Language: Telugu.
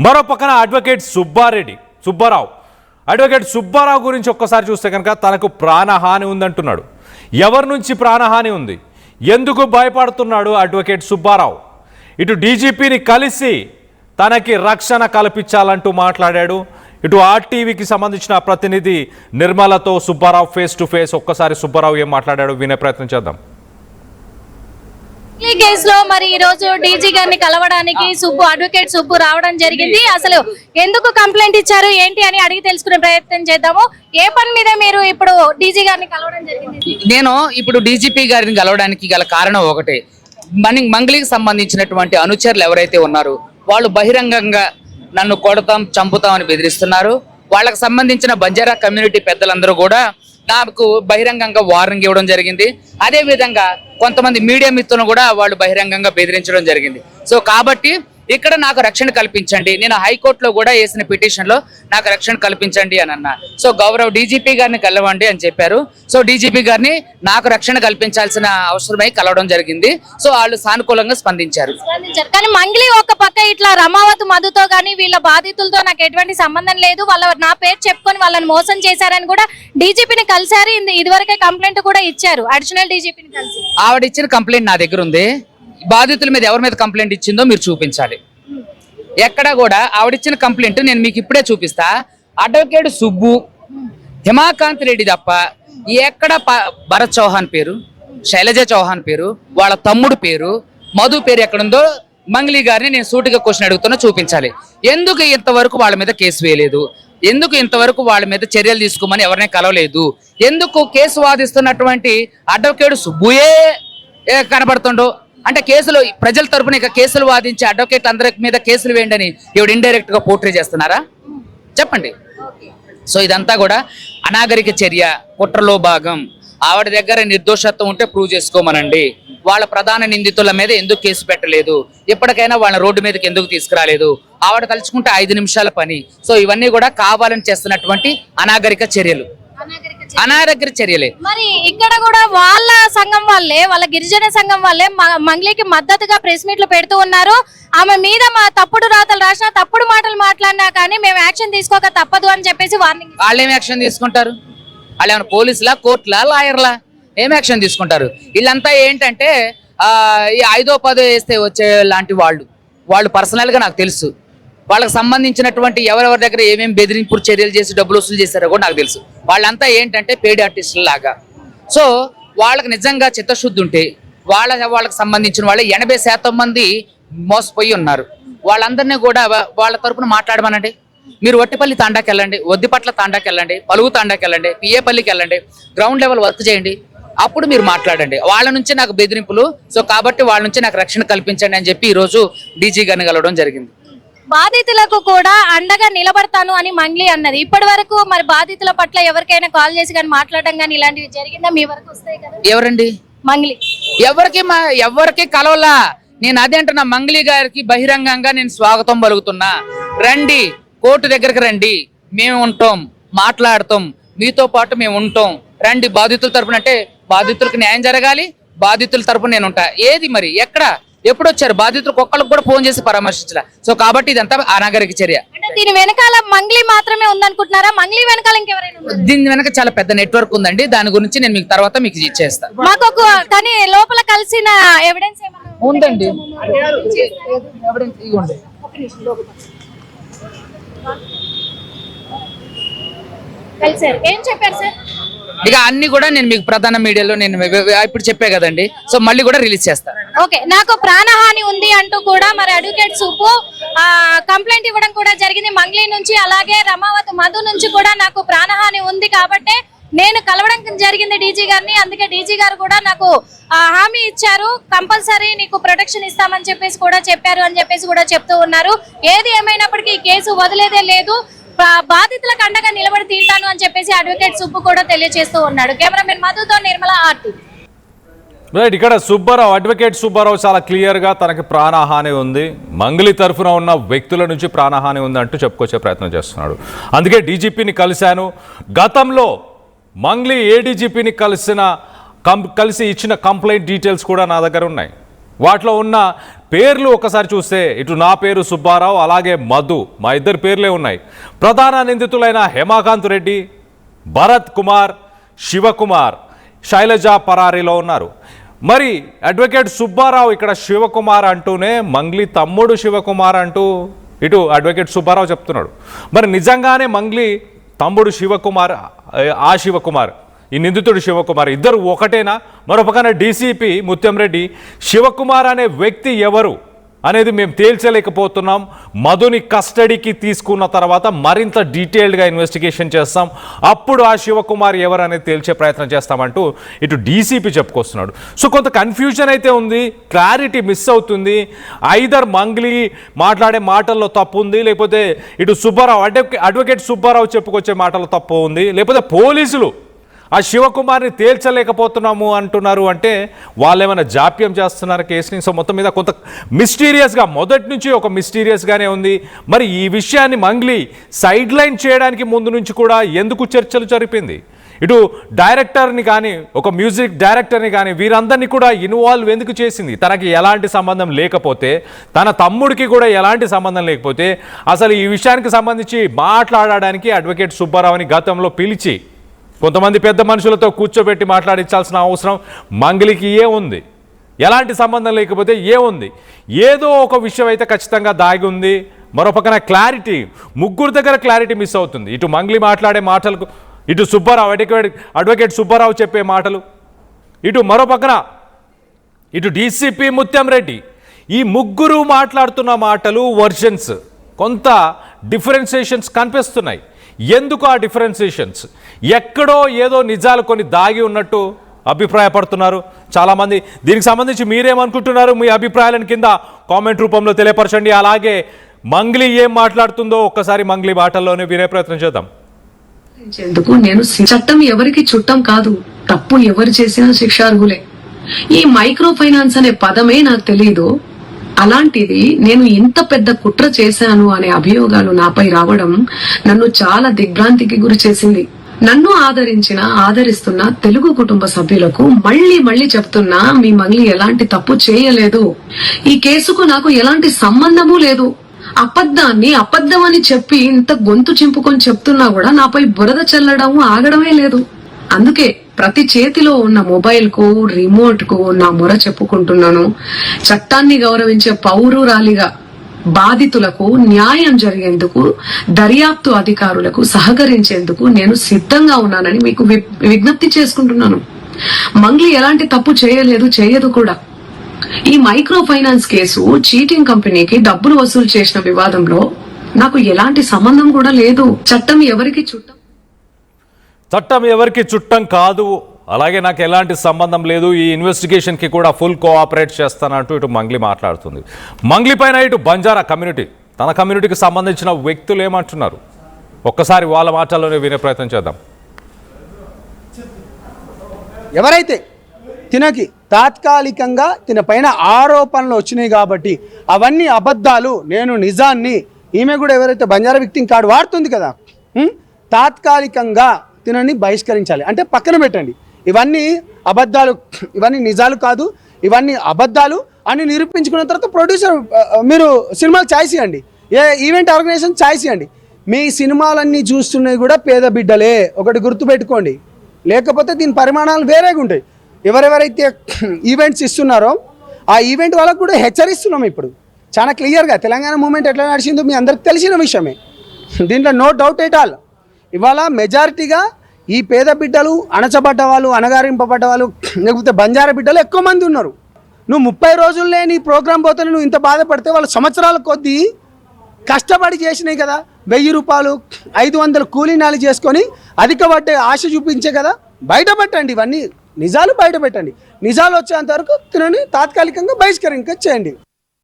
మరో పక్కన అడ్వకేట్ సుబ్బారావు గురించి ఒక్కసారి చూస్తే కనుక తనకు ప్రాణహాని ఉందంటున్నాడు. ఎవరి నుంచి ప్రాణహాని ఉంది, ఎందుకు భయపడుతున్నాడు అడ్వకేట్ సుబ్బారావు? ఇటు డీజీపీని కలిసి తనకి రక్షణ కల్పించాలంటూ మాట్లాడాడు. ఇటు ఆర్టీవీకి సంబంధించిన ప్రతినిధి నిర్మలతో సుబ్బారావు ఫేస్ టు ఫేస్. ఒక్కసారి సుబ్బారావు ఏం మాట్లాడాడు వినే ప్రయత్నం చేద్దాం. ఈ కేసులో మరి ఈ రోజు డీజీ గారిని కలవడానికి అడ్వకేట్ సుబ్బు రావడం జరిగింది. అసలు ఎందుకు కంప్లైంట్ ఇచ్చారు ఏంటి అని అడిగి తెలుసుకునే ప్రయత్నం చేద్దాము. ఏ పని మీద మీరు ఇప్పుడు డీజీ గారిని కలవడం జరిగింది? నేను ఇప్పుడు డీజీపీ గారిని కలవడానికి గల కారణం ఒకటే, మంగళికి సంబంధించినటువంటి అనుచరులు ఎవరైతే ఉన్నారో వాళ్ళు బహిరంగంగా నన్ను కొడతాం చంపుతాం అని బెదిరిస్తున్నారు. వాళ్ళకి సంబంధించిన బంజారా కమ్యూనిటీ పెద్దలందరూ కూడా నాకు బహిరంగంగా వార్నింగ్ ఇవ్వడం జరిగింది. అదే విధంగా కొంతమంది మీడియా మిత్రులను కూడా వాళ్ళు బహిరంగంగా బెదిరించడం జరిగింది. సో కాబట్టి ఇక్కడ నాకు రక్షణ కల్పించండి, నేను హైకోర్టులో కూడా వేసిన పిటిషన్లో నాకు రక్షణ కల్పించండి అని అన్నా. సో గౌరవ డీజీపీ గారిని కలవండి అని చెప్పారు. సో డీజీపీ గారిని నాకు రక్షణ కల్పించాల్సిన అవసరమై కలవడం జరిగింది. సో వాళ్ళు సానుకూలంగా స్పందించారు. కానీ మంగళి ఒక పక్క ఇట్లా రమావతి మధుతో కానీ వీళ్ళ బాధితులతో నాకు ఎటువంటి సంబంధం లేదు, నా పేరు చెప్పుకొని వాళ్ళని మోసం చేశారని కూడా డీజీపీని కలిశారు. ఇదివరకే కంప్లైంట్ కూడా ఇచ్చారు. అడిషనల్ డీజీపీని కలిసి ఆవిడ ఇచ్చిన కంప్లైంట్ నా దగ్గర ఉంది. బాధితుల మీద ఎవరి మీద కంప్లైంట్ ఇచ్చిందో మీరు చూపించాలి. ఎక్కడ కూడా ఆవిడిచ్చిన కంప్లైంట్ నేను మీకు ఇప్పుడే చూపిస్తా. అడ్వకేట్ సుబ్బు, హిమాకాంత్ రెడ్డి తప్ప ఎక్కడ భరత్ చౌహాన్ పేరు, శైలజ చౌహాన్ పేరు, వాళ్ళ తమ్ముడు పేరు, మధు పేరు ఎక్కడుందో మంగళి గారిని నేను సూటిగా క్వశ్చన్ అడుగుతున్నా, చూపించాలి. ఎందుకు ఇంతవరకు వాళ్ళ మీద కేసు వేయలేదు, ఎందుకు ఇంతవరకు వాళ్ళ మీద చర్యలు తీసుకోమని ఎవరిని కలవలేదు, ఎందుకు కేసు వాదిస్తున్నటువంటి అడ్వకేట్ సుబ్బుయే కనబడుతుండో? అంటే కేసులు ప్రజల తరపున ఇక కేసులు వాదించే అడ్వకేట్ అందరి మీద కేసులు వేయండి ఇవిడ ఇండైరెక్ట్ గా పోర్ట్రే చేస్తున్నారా? చెప్పండి. సో ఇదంతా కూడా అనాగరిక చర్య, కుట్రలో భాగం. ఆవిడ దగ్గర నిర్దోషత్వం ఉంటే ప్రూవ్ చేసుకోమనండి. వాళ్ళ ప్రధాన నిందితుల మీద ఎందుకు కేసు పెట్టలేదు, ఇప్పటికైనా వాళ్ళ రోడ్డు మీదకి ఎందుకు తీసుకురాలేదు? ఆవిడ తలుచుకుంటే 5 నిమిషాల పని. సో ఇవన్నీ కూడా కావాలని చేస్తున్నటువంటి అనాగరిక చర్యలే. మరి ఇక్కడ కూడా వాళ్ళ సంఘం వాళ్ళే, వాళ్ళ గిరిజన సంఘం వాళ్ళే మంగళికి మద్దతుగా ప్రెస్ మీట్లు పెడుతూ ఉన్నారు. ఆమె మీద మా తప్పుడు రాతలు రాసినా, తప్పుడు మాటలు మాట్లాడినా కానీ మేము యాక్షన్ తీసుకోక తప్పదు అని చెప్పేసి వార్నింగ్. వాళ్ళు ఏం యాక్షన్ తీసుకుంటారు? వాళ్ళు ఏమైనా పోలీసులా, కోర్టులా, లాయర్లా? ఏం యాక్షన్ తీసుకుంటారు? వీళ్ళంతా ఏంటంటే ఈ 5వ 10వ వేస్తే వచ్చే లాంటి వాళ్ళు పర్సనల్ గా నాకు తెలుసు. వాళ్ళకి సంబంధించినటువంటి ఎవరెవరి దగ్గర ఏమేమి బెదిరింపుడు చర్యలు చేసి డబ్బులు వసూలు చేశారో కూడా నాకు తెలుసు. వాళ్ళంతా ఏంటంటే పేడ్ ఆర్టిస్టుల లాగా. సో వాళ్ళకి నిజంగా చిత్తశుద్ధి ఉంటే వాళ్ళకి సంబంధించిన వాళ్ళు 80% మంది మోసపోయి ఉన్నారు. వాళ్ళందరినీ కూడా వాళ్ళ తరపున మాట్లాడమనండి. మీరు ఒట్టిపల్లి తాండాకి వెళ్ళండి, ఒద్దిపట్ల తాండాకి వెళ్ళండి, పలుగు తాండాకి వెళ్ళండి, పిఏపల్లికి వెళ్ళండి, గ్రౌండ్ లెవెల్ వర్క్ చేయండి. అప్పుడు మీరు మాట్లాడండి. వాళ్ళ నుంచి నాకు బెదిరింపులు, సో కాబట్టి వాళ్ళ నుంచి నాకు రక్షణ కల్పించండి అని చెప్పి ఈరోజు డీజీ గారిని కలవడం జరిగింది. బాధితులకు కూడా అండగా నిలబడతాను అని మంగళి అన్నది. ఇప్పటి వరకు మరి బాధితుల పట్ల ఎవరికైనా కాల్ చేసి కానీ మాట్లాడడం కానీ ఇలాంటివి జరిగిందా? మీ వరకు వస్తాయి కదా. ఎవరండి? మంగళి. ఎవరికి కలవలా. నేను అదే అంటున్నా, మంగళి గారికి బహిరంగంగా నేను స్వాగతం పలుకుతున్నా. రండి, కోర్టు దగ్గరకు రండి, మేము ఉంటాం, మాట్లాడతాం, మీతో పాటు మేము ఉంటాం. రండి బాధితుల తరపున, అంటే బాధితులకు న్యాయం జరగాలి, బాధితుల తరపున నేను ఉంటా. ఏది మరి ఎక్కడ ఎప్పుడు వచ్చారు? బాధితులకు ఒక్కళ్ళకి కూడా ఫోన్ చేసి పరామర్శించాల. సో కాబట్టి ఇదంతా అనాగరిక చర్య. దీని వెనకాల మంగళి మాత్రమే ఉందనుకుంటున్నారా? మంగళి వెనకాల ఇంకెవరైనా? దీని వెనక చాలా పెద్ద నెట్వర్క్ ఉందండి. దాని గురించి నేను మీకు తర్వాత మీకు ఇచ్చేస్తాను. మాకు కానీ లోపల కలిసిన ఎవిడెన్స్ ఏమైనా ఉందండి? ఏం చెప్పారు సార్? ఇక అన్ని కూడా నేను మీకు ప్రధాన మీడియాలో నేను ఇప్పుడు చెప్పే కదండి. సో మళ్ళీ కూడా రిలీజ్ చేస్తాను. ఓకే, నాకు ప్రాణహాని ఉంది అంటూ కూడా మరి అడ్వకేట్ సుబ్బు కంప్లైంట్ ఇవ్వడం కూడా జరిగింది మంగళి నుంచి. అలాగే రమావతి మధు నుంచి కూడా నాకు ప్రాణహాని ఉంది కాబట్టి నేను కలవడం జరిగింది డీజీ గారిని. అందుకే డీజీ గారు కూడా నాకు హామీ ఇచ్చారు, కంపల్సరీ నీకు ప్రొటెక్షన్ ఇస్తామని చెప్పేసి కూడా చెప్పారు అని చెప్పేసి కూడా చెప్తూ ఉన్నారు. ఏది ఏమైనప్పటికీ ఈ కేసు వదిలేదే లేదు, బాధితులకు అండగా నిలబడి తీరుతాను అని చెప్పేసి అడ్వకేట్ సుబ్బు కూడా తెలియజేస్తూ ఉన్నాడు. కెమెరామెన్ మధుతో నిర్మల, ఆర్టీవీ. రైట్, ఇక్కడ అడ్వకేట్ సుబ్బారావు చాలా క్లియర్గా తనకి ప్రాణహాని ఉంది, మంగళి తరఫున ఉన్న వ్యక్తుల నుంచి ప్రాణహాని ఉంది అంటూ చెప్పుకొచ్చే ప్రయత్నం చేస్తున్నాడు. అందుకే డీజీపీని కలిశాను. గతంలో మంగళి ఏడీజీపీని కలిసి ఇచ్చిన కంప్లైంట్ డీటెయిల్స్ కూడా నా దగ్గర ఉన్నాయి. వాటిలో ఉన్న పేర్లు ఒకసారి చూస్తే ఇటు నా పేరు సుబ్బారావు, అలాగే మధు, మా ఇద్దరు పేర్లే ఉన్నాయి. ప్రధాన నిందితులైన హేమాకాంత్ రెడ్డి, భరత్ కుమార్, శివకుమార్, శైలజ పరారీలో ఉన్నారు. మరి అడ్వకేట్ సుబ్బారావు ఇక్కడ శివకుమార్ అంటూనే మంగ్లీ తమ్ముడు శివకుమార్ అంటూ ఇటు అడ్వకేట్ సుబ్బారావు చెప్తున్నాడు. మరి నిజంగానే మంగ్లీ తమ్ముడు శివకుమార్, ఆ శివకుమార్, ఈ నిందితుడు శివకుమార్ ఇద్దరు ఒకటేనా? మరొకన డీసీపీ ముత్యం రెడ్డి శివకుమార్ అనే వ్యక్తి ఎవరు అనేది మేము తేల్చలేకపోతున్నాం. మధుని కస్టడీకి తీసుకున్న తర్వాత మరింత డీటెయిల్డ్గా ఇన్వెస్టిగేషన్ చేస్తాం, అప్పుడు ఆ శివకుమార్ ఎవరు అనేది తేల్చే ప్రయత్నం చేస్తామంటూ ఇటు డీసీపీ చెప్పుకొస్తున్నాడు. సో కొంత కన్ఫ్యూజన్ అయితే ఉంది, క్లారిటీ మిస్ అవుతుంది. ఐదర్ మంగ్లీ మాట్లాడే మాటల్లో తప్పు ఉంది, లేకపోతే ఇటు సుబ్బారావు అడ్వకేట్ సుబ్బారావు చెప్పుకొచ్చే మాటల్లో తప్పు ఉంది, లేకపోతే పోలీసులు ఆ శివకుమార్ని తేల్చలేకపోతున్నాము అంటున్నారు. అంటే వాళ్ళు ఏమైనా జాప్యం చేస్తున్నారు కేసుని. సో మొత్తం మీద కొంత మిస్టీరియస్గా, మొదటి నుంచి ఒక మిస్టీరియస్గానే ఉంది. మరి ఈ విషయాన్ని మంగ్లీ సైడ్ లైన్ చేయడానికి ముందు నుంచి కూడా ఎందుకు చర్చలు జరిపింది? ఇటు డైరెక్టర్ని కానీ, ఒక మ్యూజిక్ డైరెక్టర్ని కానీ, వీరందరినీ కూడా ఇన్వాల్వ్ ఎందుకు చేసింది? తనకి ఎలాంటి సంబంధం లేకపోతే, తన తమ్ముడికి కూడా ఎలాంటి సంబంధం లేకపోతే, అసలు ఈ విషయానికి సంబంధించి మాట్లాడడానికి అడ్వకేట్ సుబ్బారావుని గతంలో పిలిచి కొంతమంది పెద్ద మనుషులతో కూర్చోబెట్టి మాట్లాడించాల్సిన అవసరం మంగ్లీకి ఏముంది? ఎలాంటి సంబంధం లేకపోతే ఏముంది? ఏదో ఒక విషయం అయితే ఖచ్చితంగా దాగి ఉంది. మరోపక్కన క్లారిటీ, ముగ్గురు దగ్గర క్లారిటీ మిస్ అవుతుంది. ఇటు మంగ్లీ మాట్లాడే మాటలకు, ఇటు సుబ్బారావు అడ్వకేట్ సుబ్బారావు చెప్పే మాటలు, ఇటు మరోపక్కన ఇటు డీసీపీ ముత్యం రెడ్డి, ఈ ముగ్గురు మాట్లాడుతున్న మాటలు, వర్జన్స్, కొంత డిఫరెన్సియేషన్స్ కనిపిస్తున్నాయి. ఎందుకు ఆ డిఫరెన్సియేషన్స్? ఎక్కడో ఏదో నిజాలు కొన్ని దాగి ఉన్నట్టు అభిప్రాయపడుతున్నారు చాలామంది. దీనికి సంబంధించి మీరేమనుకుంటున్నారు? మీ అభిప్రాయాలను కింద కామెంట్ రూపంలో తెలియపరచండి. అలాగే మంగ్లీ ఏం మాట్లాడుతుందో ఒక్కసారి మంగ్లీ మాటల్లోనే వినే ప్రయత్నం చేద్దాం. నేను చట్టం ఎవరికి చుట్టం కాదు, తప్పు ఎవరు చేసినా శిక్షార్హులే. ఈ మైక్రో ఫైనాన్స్ అనే పదమే నాకు తెలియదు. అలాంటిది నేను ఇంత పెద్ద కుట్ర చేశాను అనే అభియోగాలు నాపై రావడం నన్ను చాలా దిగ్భ్రాంతికి గురి చేసింది. నన్ను ఆదరిస్తున్న తెలుగు కుటుంబ సభ్యులకు మళ్ళీ చెప్తున్నా, మీ మంగ్లీ ఎలాంటి తప్పు చేయలేదు. ఈ కేసుకు నాకు ఎలాంటి సంబంధము లేదు. అబద్ధాన్ని అబద్ధమని చెప్పి ఇంత గొంతు చింపుకొని చెప్తున్నా కూడా నాపై బురద చల్లడం ఆగడమే లేదు. అందుకే ప్రతి చేతిలో ఉన్న మొబైల్ కు, రిమోట్ కు నా మొర చెప్పుకుంటున్నాను. చట్టాన్ని గౌరవించే పౌరురాలిగా బాధితులకు న్యాయం జరిగేందుకు, దర్యాప్తు అధికారులకు సహకరించేందుకు నేను సిద్ధంగా ఉన్నానని మీకు విజ్ఞప్తి చేసుకుంటున్నాను. మంగ్లీ ఎలాంటి తప్పు చేయలేదు, చేయదు కూడా. ఈ మైక్రో ఫైనాన్స్ కేసు చీటింగ్ కంపెనీకి డబ్బులు వసూలు చేసిన వివాదంలో నాకు ఎలాంటి సంబంధం కూడా లేదు. చట్టం ఎవరికి చుట్టం కాదు, అలాగే నాకు ఎలాంటి సంబంధం లేదు, ఈ ఇన్వెస్టిగేషన్కి కూడా ఫుల్ కోఆపరేట్ చేస్తానంటూ ఇటు మంగ్లీ మాట్లాడుతుంది. మంగ్లీ పైన ఇటు బంజారా కమ్యూనిటీ, తన కమ్యూనిటీకి సంబంధించిన వ్యక్తులు ఏమంటున్నారు ఒక్కసారి వాళ్ళ మాటల్లోనే వినే ప్రయత్నం చేద్దాం. ఎవరైతే తినకి తాత్కాలికంగా తిన పైన ఆరోపణలు వచ్చినాయి కాబట్టి అవన్నీ అబద్ధాలు, నేను నిజాన్ని, ఈమె కూడా ఎవరైతే బంజారా విక్టింగ్ కార్డు వాడుతుంది కదా, తాత్కాలికంగా తినని బహిష్కరించాలి. అంటే పక్కన పెట్టండి, ఇవన్నీ అబద్ధాలు, ఇవన్నీ నిజాలు కాదు, ఇవన్నీ అబద్ధాలు అని నిరూపించుకున్న తర్వాత ప్రొడ్యూసర్ మీరు సినిమాలు ఛాయిస్ ఇవ్వండి, ఏ ఈవెంట్ ఆర్గనైజేషన్ ఛాయిస్ ఇవ్వండి. మీ సినిమాలన్నీ చూస్తున్నవి కూడా పేద బిడ్డలే, ఒకటి గుర్తుపెట్టుకోండి. లేకపోతే దీని పరిమాణాలు వేరేగా ఉంటాయి. ఎవరెవరైతే ఈవెంట్స్ ఇస్తున్నారో ఆ ఈవెంట్ వాళ్ళకు కూడా హెచ్చరిస్తున్నాం. ఇప్పుడు చాలా క్లియర్గా తెలంగాణ మూమెంట్ ఎట్లా నడిచిందో మీ అందరికి తెలిసిన విషయమే, దీంట్లో నో డౌట్ ఎట్ ఆల్. ఇవాళ మెజారిటీగా ఈ పేద బిడ్డలు, అణచబడ్డ వాళ్ళు, అణగారింపబడ్డ వాళ్ళు, లేకపోతే బంజారా బిడ్డలు ఎక్కువ మంది ఉన్నారు. నువ్వు 30 రోజుల్లో నీ ప్రోగ్రాం పోతే నువ్వు ఇంత బాధపడితే వాళ్ళు సంవత్సరాల కొద్దీ కష్టపడి చేసినాయి కదా. 1000 రూపాయలు 500 కూలీనాలు చేసుకొని అధిక పడ్డే ఆశ చూపించే కదా. బయటపెట్టండి, ఇవన్నీ నిజాలు బయటపెట్టండి. నిజాలు వచ్చేంత వరకు తినని తాత్కాలికంగా బహిష్కరించేయండి.